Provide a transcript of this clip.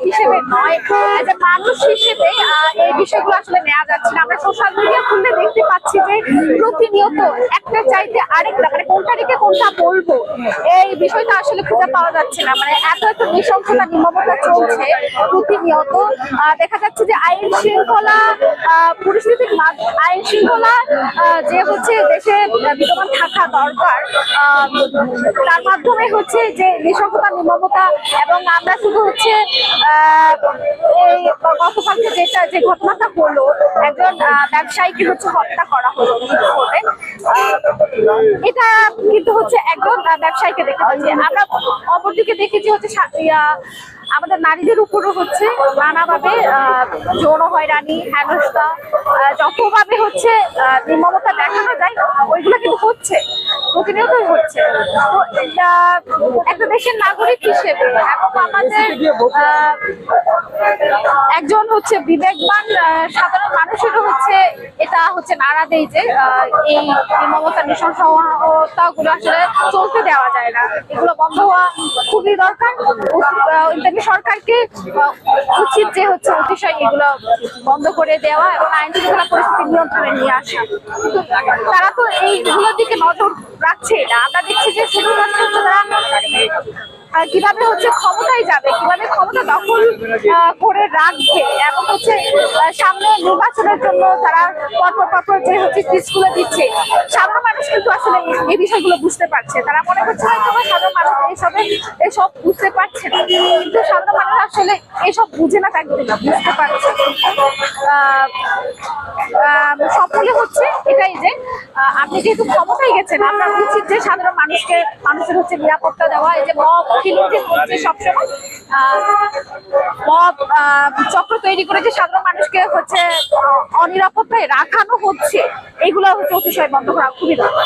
হিসেবে নয়, as a মানুষ হিসেবে এই বিষয়গুলো আসলে নেওয়া যাচ্ছে না। আমরা সোশ্যাল মিডিয়া খুললে দেখতে পাচ্ছি যে প্রতিনিয়ত একটা চাইতে আরেকটা, মানে কোনটা রেখে কোনটা বলবো এই বিষয়টা আসলে খুঁজে পাওয়া যাচ্ছে না। মানে এত এত নৃশংসতা নির্মমতা চলছে প্রতিনিয়ত। দেখা যাচ্ছে যে আইন শৃঙ্খলা পরিস্থিতির আইন শৃঙ্খলা যে হচ্ছে দেশে বিদ্যমান থাকা দরকার, তার মাধ্যমে হচ্ছে যে নৃশংসতা নির্মমতা। এবং আমরা শুধু হচ্ছে এই গতকালকে যে ঘটনাটা হলো, একজন ব্যবসায়ীকে হচ্ছে হত্যা করা হলো, এটা কিন্তু হচ্ছে একজন ব্যবসায়ীকে দেখতে পাচ্ছি। আমরা অপরদিকে দেখেছি হচ্ছে আমাদের নারীদের উপরও হচ্ছে নানাভাবে যৌন হয়রানি, হেনস্থা, যতভাবে হচ্ছে নির্মমতা দেখানো যায় ওইগুলো কিন্তু হচ্ছে, প্রতিনিয়তই হচ্ছে। তো একটা দেশের নাগরিক হিসেবে এবং আমাদের একজন হচ্ছে বিবেকবান সাধারণ মানুষেরও হচ্ছে এটা হচ্ছে নাড়া দেয় যে এই নির্মমতা নৃশংসতা গুলো আসলে চলতে দেওয়া যায় না, এগুলো বন্ধ হওয়া খুবই দরকার। সরকারকে উচিত যে হচ্ছে অতিশয় এগুলো বন্ধ করে দেওয়া এবং আইন শৃঙ্খলা পরিস্থিতি নিয়ন্ত্রণে নিয়ে আসা। কিন্তু তারা তো এইগুলোর দিকে নজর রাখছে না। আমরা দেখছি যে শুধুমাত্র তারা কিভাবে হচ্ছে ক্ষমতায় যাবে, কিভাবে ক্ষমতা দখল করে রাখবে, এবং হচ্ছে সামনে নির্বাচনের জন্য তারা পরপর যে হচ্ছে স্পিচগুলো দিচ্ছে, সাধারণ মানুষ কিন্তু আসলে এই বিষয়গুলো বুঝতে পারছে। তারা মনে করছে হয়তো সাধারণ মানুষ এসব বুঝতে পারছে না, কিন্তু সাধারণ মানুষ আসলে এসব বুঝে না, তাই না, বুঝতে পারছে। সকলে হচ্ছে এটাই যে আপনি যেহেতু ক্ষমতায় গেছেন, আপনার উচিত যে সাধারণ মানুষের হচ্ছে নিরাপত্তা দেওয়া। এই যে মব কিলিং যে হচ্ছে সবসময় মব চক্র তৈরি করে যে সাধারণ মানুষকে হচ্ছে অনিরাপত্তায় রাখানো হচ্ছে, এগুলো হচ্ছে অতিশয় বন্ধ করা খুবই দরকার।